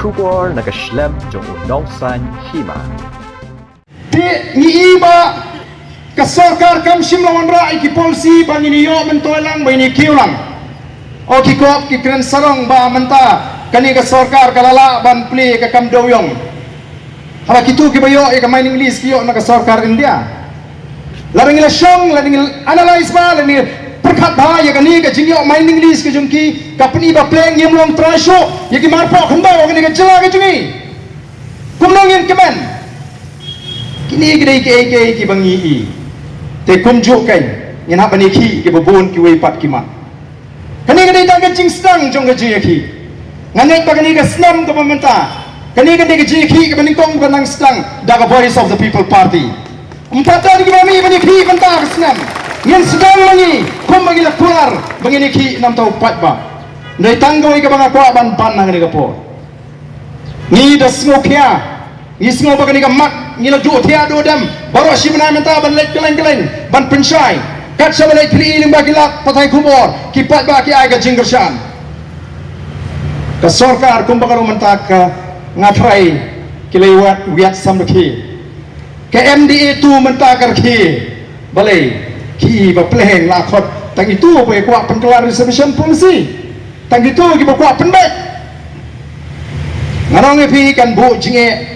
Kubor nakaslem jong unongsan hima. Ti ni iba ka sarkar kam simlawan ra iki polisi banginiyo mentolang bani kiulang. O kikop kikren sarong ba menta kani ka sarkar kalala ban pli ka kam doyong. Hara kitu kibayo ka mining list kiyo na ka sarkar India. Larang ila syong larang analyze ba larang perkat ba ya kani ka jingyo mining list ka jungki kapni ba pleng yemlong trasho ya ki marpo khamba kani ka jela ka jungi. Kumnong yen kemen. Kini gede ke bangi i te kumjuk kan yang hak bani ki ke bubun ki wei pat ki mat kani gede ta ke jing stang jong ke ji ki ngangai pa kani ke snam ke pemerintah kani gede ke ji ki ke bani kong benang stang da ka voice of the people party umtata di bani bani ki banta ke snam yen sedang mangi kum bagi la keluar bangi ni ki nam tau pat ba ndai tanggoi ke banga kwa ban pan nang ni ke po ni da smokia isngo bagani ka mak ngila do thia do dam baro shimna menta ban lek keleng ban penchai kat sabale tri ilim bagila pathai khubor ki pat ba ki ai ka jinggershan ka sarkar kum bagaro menta ka ngathrai ki lewat wiat samdaki ka MDA tu menta kar ki bale ki ba pleng la khot tang itu pe kwa penkelar reservation policy tang itu ki ba kwa penbek ngarong pi kan bu jinge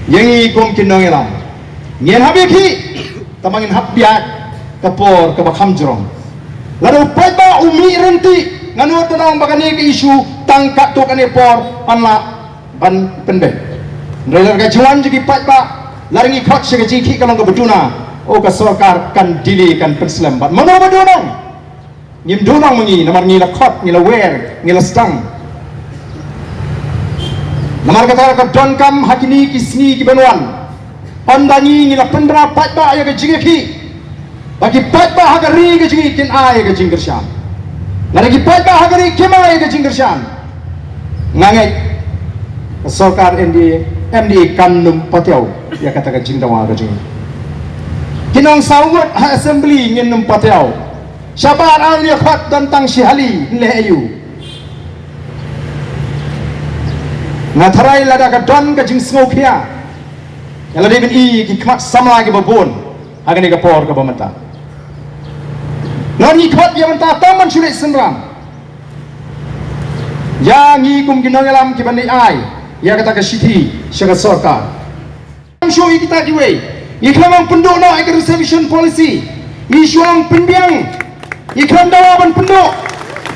yang ikum kinong elam, ngen habis ki, tamangin habbiat kapor kabakam jerong. Lalu pada umi renti, nganu tenang bagani ke isu tangkat tu kane por anla ban pendek. Nrelar kajuan jadi pada laringi khot segaji ki kalau kebetuna, oh ka sarkar kan dili kan penslam. Bat mana bedunang? Ngim dunang mengi, namar ngila khot, ngila wer, ngila stang. Namar kata ka don kam hakini kisni ki banwan pandani ngila pendra patba ya ke jingeki bagi patba hagari ke jingi kin ai ke jinggershan lagi patba hagari kema ya ke jinggershan ngangai sarkar MD kan num patau ya kata ka jingdawa ke jingi kinang sawat ha assembly ngin num patau syabar al ya khat tentang syihali le ayu Natharai lada ka don ka jing smokia yala deben i ki kmat samla ki babon agani ka por ka bamata nani khat ya manta taman sure senram ya ngi kum kinong alam ki bani ai ya kata ka siti syaga sarkar show kita ki we iklamang penduk no ek reservation policy ni syuang penbiang iklam dawan penduk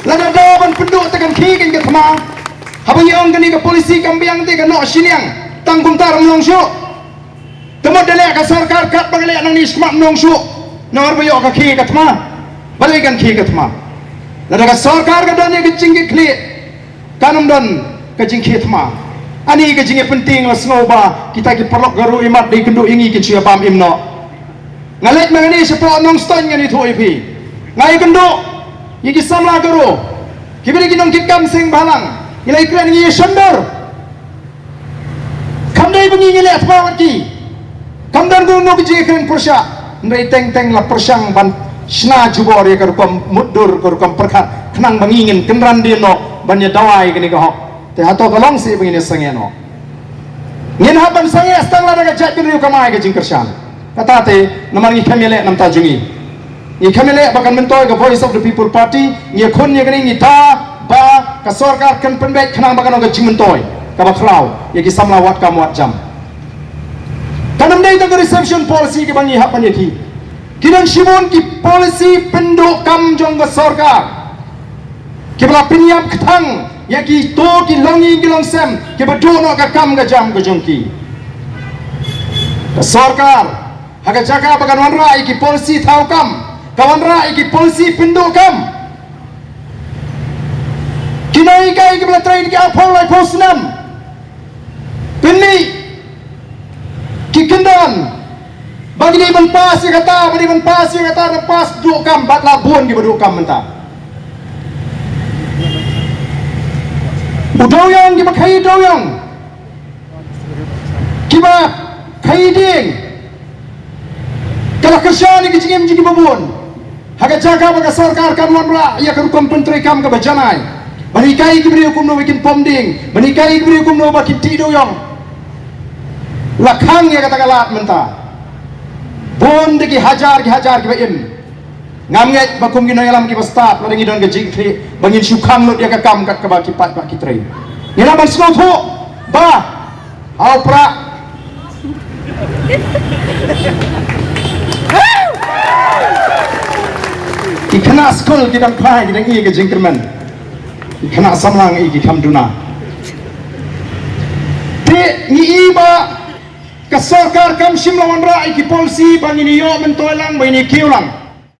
lada dawan penduk tekan ki kan ka thama Habang yang kini ke polisi kambiang ti ke nok siniang tanggung tar menong syuk temut dalek ke sarkar kat bagalek nang ni semak menong syuk nang arbayok ke ki ke thma balikan ki ke thma lada ke sarkar ke dani ke jingki klik kanum dan ke jingki thma ani ke jingki penting lah sengoba kita ki perlok garu imat di kenduk ingi ke cia pam imno ngalet mengani sepok nong ston ngani thu ipi ngai kenduk yiki samla garu kibiri kinong kikam sing balang ilai kran ngi sandar kamdai bunyi ngile atma wati kamdan gu no kji kran persya ndai teng la persyang ban sna jubor ya karukom muddur karukom perkhat khnang bangingin kenran di no banya dawai kini ko te hato kalong si bangini sangeno ngin haban sange astang la daga jat biru kamai ke jingkershan kata te namar ngi kamele nam tajungi ngi kamele bakan mentoy ke voice of the people party ngi khon ngi kini ngi ta ba ka sarkar kan penbek khnang bakan ga jimentoy ka bakrau ya ki samla wat kam wat jam kanam dei ta reception policy ke bangi hak paneki kinan shibon ki policy penduk kam jong ga sarkar ke bala pinyam kthang ya ki to ki longi ki longsem ke badu no ka kam ga jam ga jongki ka sarkar haga jaga bakan wanra ki policy thau kam kawan ra ki policy penduk kam kinai kai ke bela train ke apol lai posnam pilih kikendan bagi dia menpas ya kata bagi menpas ya kata lepas duk kam bat labun di beduk kam mentah udoyang ki bakai doyang kiba kai ding kalau kerja ni kecingin jadi babun haga jaga baga sarkar kan wanra ya kan kompentri kam ke bajanai Banikai kibri hukum no bikin pomding, banikai kibri hukum no bakin tido yang lakhang ya kata kalat menta. Bon deki hajar ki baim. Ngamnget bakum gino yalam ki bastat ladang idon ke jingkri bangin syukang lo dia ke kam kat ke baki pat baki trai. Ina man snow tho ba au pra ikena skol kita pai kita i ke jingkerman ikena samlang i ki kamduna te ni iba ka sarkar kam shimlawan ra i ki polisi bangini yo mentolang bani kiulang